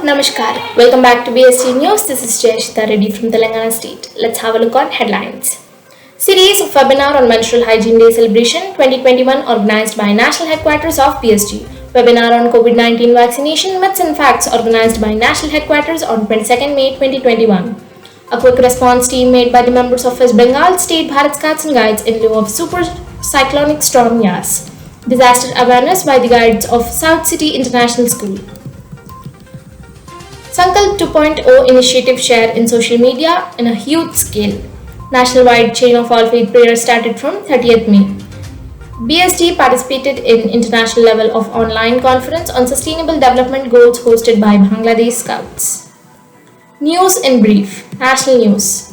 Namaskar. Welcome back to BST News. This is Jayashita Reddy from Telangana State. Let's have a look on headlines. Series of webinar on Menstrual Hygiene Day celebration 2021 organized by National Headquarters of BSG. Webinar on COVID-19 vaccination myths and facts organized by National Headquarters on 22nd May 2021. A quick response team made by the members of West Bengal State Bharat Scouts and Guides in lieu of super cyclonic storm Yas. Disaster awareness by the guides of South City International School. Sankalp 2.0 initiative shared in social media in a huge scale. National-wide chain of all faith prayers started from 30th May. BSD participated in international level of online conference on sustainable development goals hosted by Bangladesh Scouts. News in brief. National news.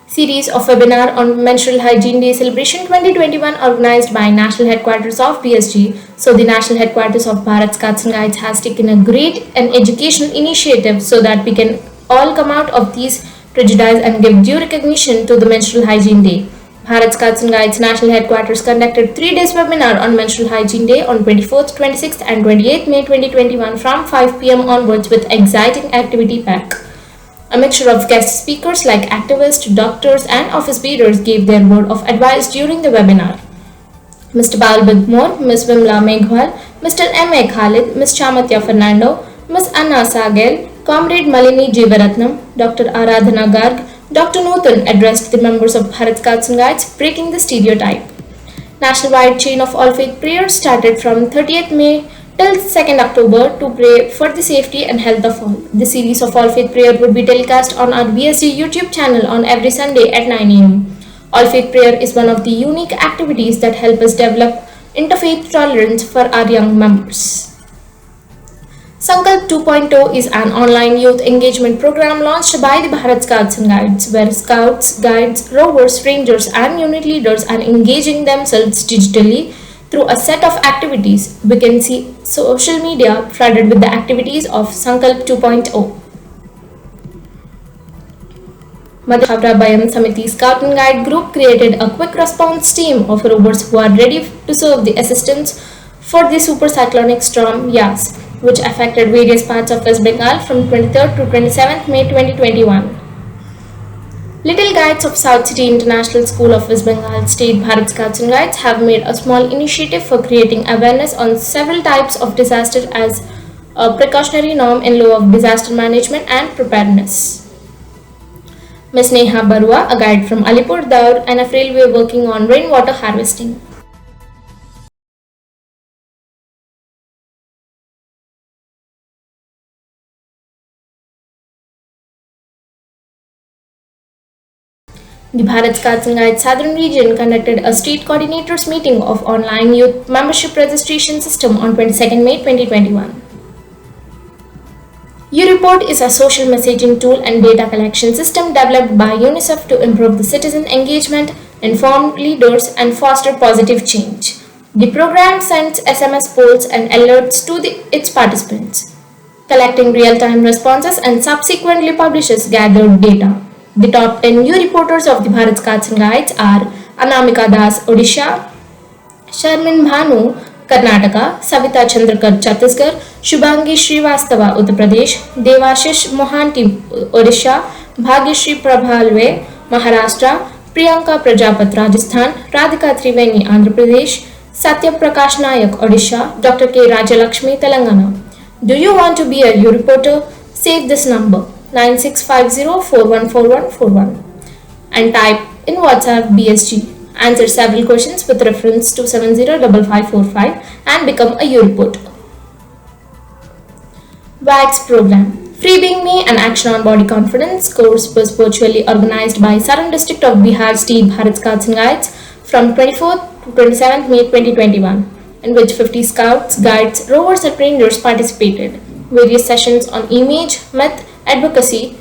Series of webinar on Menstrual Hygiene Day celebration 2021 organized by National Headquarters of BSG. So the National Headquarters of Bharat Scouts and Guides has taken a great and educational initiative so that we can all come out of these prejudice and give due recognition to the Menstrual Hygiene Day. Bharat Scouts and Guides National Headquarters conducted 3 days webinar on Menstrual Hygiene Day on 24th, 26th and 28th May 2021 from 5 p.m. onwards with exciting activity pack. A mixture of guest speakers like activists, doctors and office bearers gave their word of advice during the webinar. Mr. Bal Bigmore, Ms. Vimla Meghwal, Mr. M.A. Khalid, Ms. Chamatya Fernando, Ms. Anna Sagel, Comrade Malini Jeevaratnam, Dr. Aradhana Garg, Dr. Nutan addressed the members of Bharat Scouts and Guides, breaking the stereotype. National-wide chain of all faith prayers started from 30th May till 2nd October to pray for the safety and health of all. The series of all faith prayer would be telecast on our BSD YouTube channel on every Sunday at 9 am. All faith prayer is one of the unique activities that help us develop interfaith tolerance for our young members. Sankalp 2.0 is an online youth engagement program launched by the Bharat Scouts and Guides, where scouts, guides, rovers, rangers and unit leaders are engaging themselves digitally through a set of activities. We can see social media flooded with the activities of Sankalp 2.0. Madhavra Bayam Samiti Scout and Guide group created a quick response team of rovers who are ready to serve the assistance for the super cyclonic storm Yas, which affected various parts of West Bengal from 23rd to 27th May 2021. Little Guides of South City International School of West Bengal State Bharat Scouts and Guides have made a small initiative for creating awareness on several types of disaster as a precautionary norm in lieu of disaster management and preparedness. Ms. Neha Barua, a guide from Alipur Daur, and a railway working on rainwater harvesting. The Bharat Scouts and Guides Southern Region conducted a state coordinators meeting of online youth membership registration system on 22nd May 2021. U-Report is a social messaging tool and data collection system developed by UNICEF to improve the citizen engagement, inform leaders, and foster positive change. The program sends SMS polls and alerts to its participants, collecting real-time responses and subsequently publishes gathered data. The top 10 new reporters of the Bharat Scouts and Guides are Anamika Das, Odisha; Sharmin Bhanu, Karnataka; Savita Chandrakar, Chhattisgarh; Shubhangi Srivastava, Uttar Pradesh; Devashish Mohanty, Odisha; Bhagyashri Prabhalve, Maharashtra; Priyanka Prajapat, Rajasthan; Radhika Triveni, Andhra Pradesh; Satya Prakash Nayak, Odisha; Dr. K. Rajalakshmi, Telangana. Do you want to be a U reporter? Save this number 9650414141 and type in WhatsApp BSG. Answer several questions with reference to 705545 and become a U reporter. WAGS program. Free Being Me and Action on Body Confidence course was virtually organized by Saran district of Bihar State Bharat Scouts and Guides from 24th to 27th May 2021, in which 50 scouts, guides, rovers and rangers participated. Various sessions on image, myth, advocacy,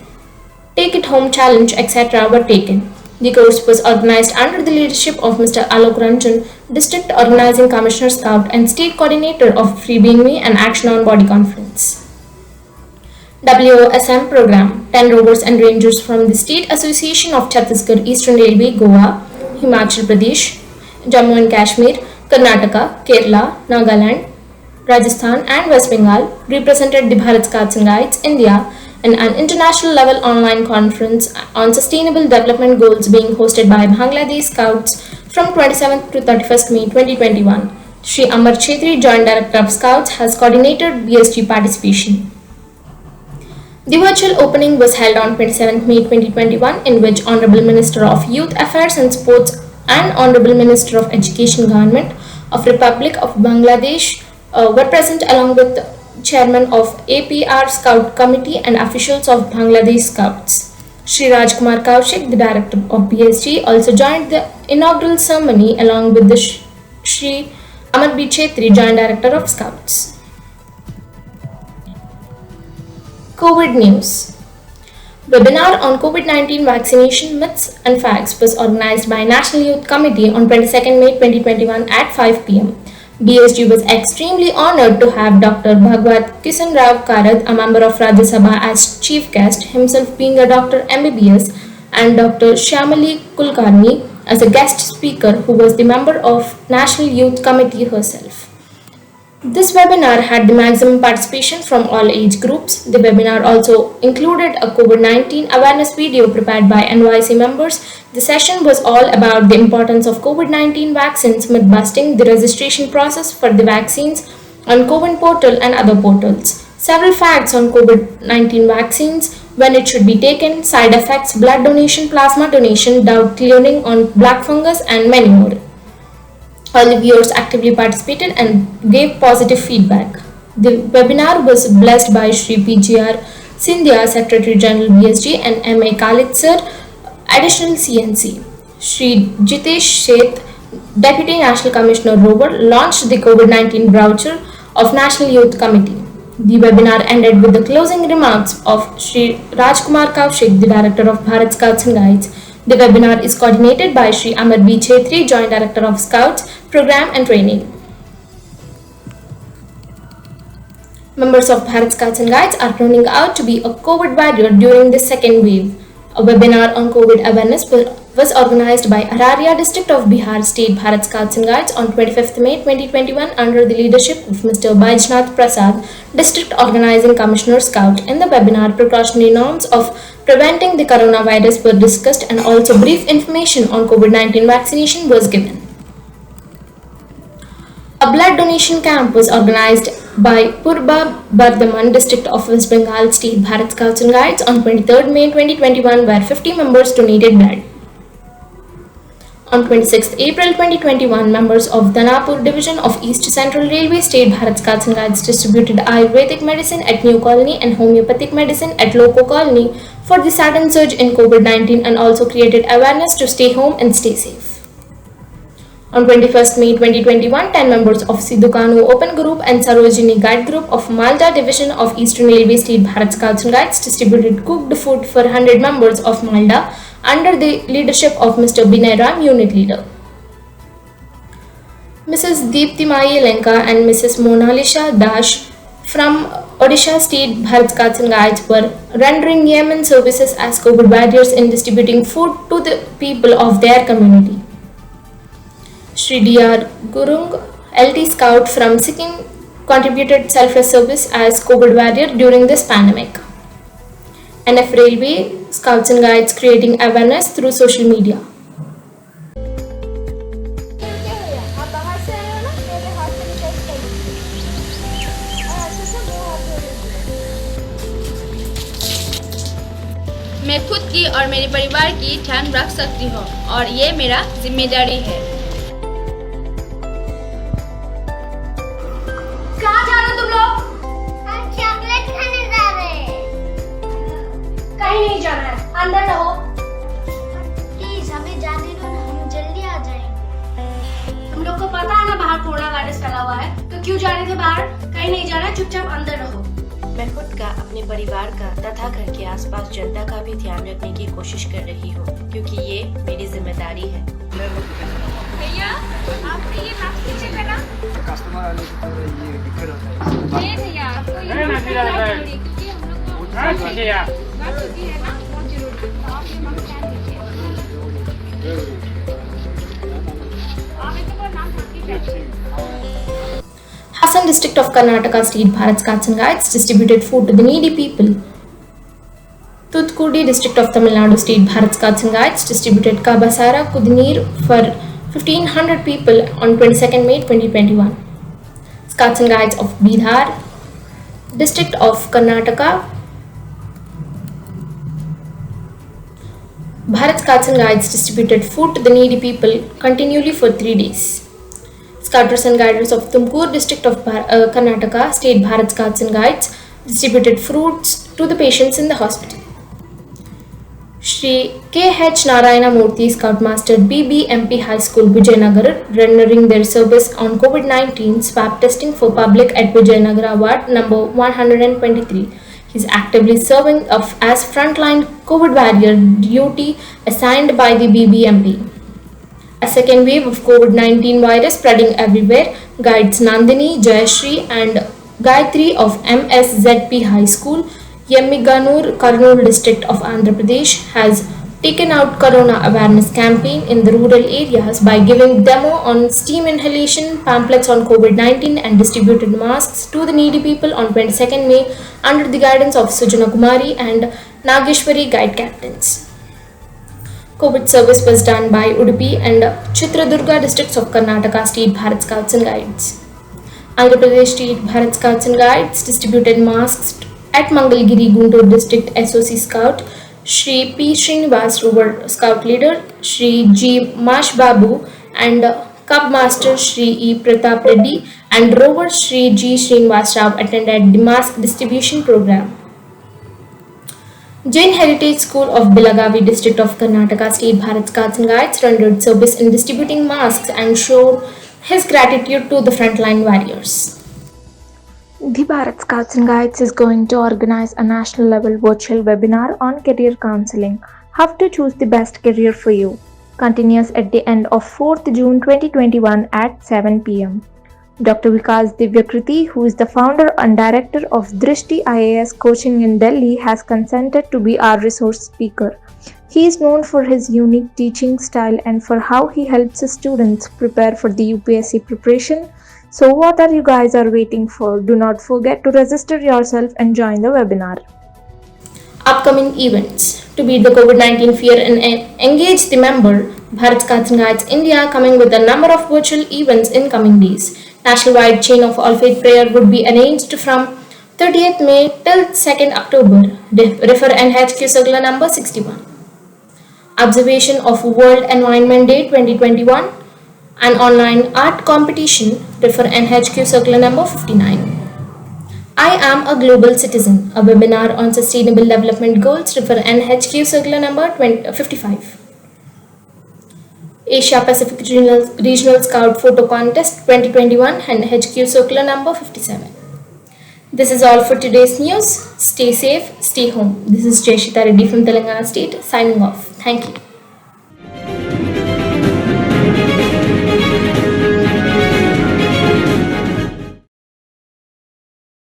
take it home challenge, etc. were taken. The course was organized under the leadership of Mr. Alok Ranjan, District Organizing Commissioner Scout and State Coordinator of Free Being Me and Action on Body Confidence. WOSM program. 10 rovers and rangers from the State Association of Chhattisgarh, Eastern Railway, Goa, Himachal Pradesh, Jammu and Kashmir, Karnataka, Kerala, Nagaland, Rajasthan, and West Bengal represented the Bharat Scouts and Guides India in an international level online conference on sustainable development goals being hosted by Bangladesh Scouts from 27th to 31st May 2021. Shri Amar Chhetri, Joint Director of Scouts, has coordinated BSG participation. The virtual opening was held on 27th May 2021, in which Honorable Minister of Youth Affairs and Sports and Honorable Minister of Education Government of Republic of Bangladesh were present, along with the Chairman of APR Scout Committee and officials of Bangladesh Scouts. Shri Rajkumar Kaushik, the Director of BSG, also joined the inaugural ceremony along with the Shri Amar B. Chhetri, Joint Director of Scouts. COVID News. Webinar on COVID-19 vaccination myths and facts was organized by National Youth Committee on 22nd May 2021 at 5 p.m. BSG was extremely honored to have Dr. Bhagwat Kisan Rao Karad, a member of Rajya Sabha, as chief guest, himself being a Dr. MBBS, and Dr. Shyamali Kulkarni as a guest speaker, who was the member of National Youth Committee herself. This webinar had the maximum participation from all age groups. The webinar also included a COVID-19 awareness video prepared by NYC members. The session was all about the importance of COVID-19 vaccines, myth busting, the registration process for the vaccines on CoWIN portal and other portals, several facts on COVID-19 vaccines, when it should be taken, side effects, blood donation, plasma donation, doubt clearing on black fungus, and many more. All the viewers actively participated and gave positive feedback. The webinar was blessed by Shri PGR Sindhya, Secretary General BSG, and M.A. Khalid Sir, Additional CNC. Shri Jitesh Sheth, Deputy National Commissioner Rover, launched the COVID-19 brochure of National Youth Committee. The webinar ended with the closing remarks of Shri Rajkumar Kaushik, the Director of Bharat Scouts and Guides. The webinar is coordinated by Shri Amar B. Chhetri, Joint Director of Scouts, Program and Training. Members of Bharat Scouts and Guides are turning out to be a COVID warrior during the second wave. A webinar on COVID awareness was organized by Araria District of Bihar State Bharat Scouts and Guides on 25th May 2021 under the leadership of Mr. Baijnath Prasad, District Organizing Commissioner Scout. In the webinar, precautionary norms of preventing the coronavirus were discussed, and also brief information on COVID-19 vaccination was given. A blood donation camp was organized by Purba Bardhaman District of West Bengal State Bharat Scouts and Guides on 23rd May 2021, where 50 members donated blood. On 26th April 2021, members of Danapur Division of East Central Railway State Bharat Scouts and Guides distributed Ayurvedic medicine at New Colony and homeopathic medicine at Loco Colony for the sudden surge in COVID-19, and also created awareness to stay home and stay safe. On 21st May 2021, 10 members of Sidhukanu Open Group and Sarojini Guide Group of Malda Division of Eastern Railway State Bharat Scouts and Guides distributed cooked food for 100 members of Malda under the leadership of Mr. Binay Ram, Unit Leader. Mrs. Deepti Mai Lenka and Mrs. Monalisha Dash from Odisha State Bharat Scouts and Guides were rendering Yemen services as COVID warriors in distributing food to the people of their community. Shri D.R. Gurung, LT Scout from Sikkim, contributed selfless service as COVID warrior during this pandemic. NF Railway Scouts and Guides creating awareness through social media. मैं खुद की और मेरे परिवार की ध्यान रख सकती हूँ और ये मेरा जिम्मेदारी है। कहाँ जा रहे हो तुम लोग? हम चॉकलेट खाने जा रहे हैं। कहीं नहीं जाना है, अंदर रहो। प्लीज हमें जाने दो ना, हम जल्दी आ जाएंगे। तुम लोग को पता है ना बाहर कोरोना वायरस फैला हुआ है, तो क्यों जा रहे थे बाहर? कहीं नहीं जाना, चुपचाप अंदर रहो। मैं खुद का, अपने परिवार का तथा घर के आसपास जनता का भी ध्यान रखने की कोशिश कर रही हूँ, क्योंकि ये मेरी जिम्मेदारी है। भैया, आपने ये मास्क नीचे करना। कस्टमर आने की तरह ये दिक्कत होता है। नहीं भैया, आपको ये मास्क लगाना है, क्योंकि हम लोग को बात चुकी है ना, बहुत जरूरी है। आप ये मास्क पहन लीजिए। आप इसको नाम लिखिए। Hasan district of Karnataka State Bharat Scouts and Guides distributed food to the needy people. Thoothukudi district of Tamil Nadu State Bharat Scouts and Guides distributed Kabasara Kudineer for 1500 people on 22nd May 2021. Scouts and Guides of Bidhar district of Karnataka Bharat Scouts and Guides distributed food to the needy people continually for 3 days. Scouters and Guiders of Tumkur district of Karnataka State Bharat Scouts and Guides distributed fruits to the patients in the hospital. Shri K.H. Narayana Murthy Scoutmaster BBMP High School Vijayanagar rendering their service on COVID-19 swab testing for public at Vijayanagar Ward number 123. He is actively serving as frontline COVID warrior duty assigned by the BBMP. A second wave of COVID-19 virus spreading everywhere, Guides Nandini, Jayashri and Gayatri of MSZP High School, Yemiganur, Kurnool district of Andhra Pradesh has taken out Corona awareness campaign in the rural areas by giving demo on steam inhalation, pamphlets on COVID-19 and distributed masks to the needy people on 22nd May under the guidance of Sujana Kumari and Nageshwari guide captains. COVID service was done by Udupi and Chitradurga districts of Karnataka State Bharat Scouts and Guides. Andhra Pradesh State Bharat Scouts and Guides distributed masks at Mangalgiri Guntur district SOC Scout Shri P. Srinivas Rover Scout Leader Shri G. Mash Babu and Cub Master Shri E. Pratap Reddy and Rover Shri G. Srinivas Rao attended the mask distribution program. Jain Heritage School of Belagavi district of Karnataka State Bharat Scouts and Guides rendered service in distributing masks and showed his gratitude to the frontline warriors. The Bharat Scouts and Guides is going to organize a national level virtual webinar on career counseling. How to choose the best career for you. Continues at the end of 4th June 2021 at 7 pm. Dr. Vikas Divyakriti, who is the founder and director of Drishti IAS coaching in Delhi, has consented to be our resource speaker. He is known for his unique teaching style and for how he helps his students prepare for the UPSC preparation. So what are you guys are waiting for? Do not forget to register yourself and join the webinar. Upcoming events. To beat the COVID-19 fear and engage the member, Bharat Scouts and Guides India coming with a number of virtual events in coming days. Nationwide chain of all faith prayer would be arranged from 30th May till 2nd October. Refer NHQ circular number 61. Observation of World Environment Day 2021. An online art competition. Refer NHQ circular number 59. I am a global citizen. A webinar on sustainable development goals. Refer NHQ circular number 55. Asia Pacific Regional Scout Photo Contest 2021 and HQ circular number 57. This is all for today's news. Stay safe, stay home. This is Jayashita Reddy from Telangana State signing off. Thank you.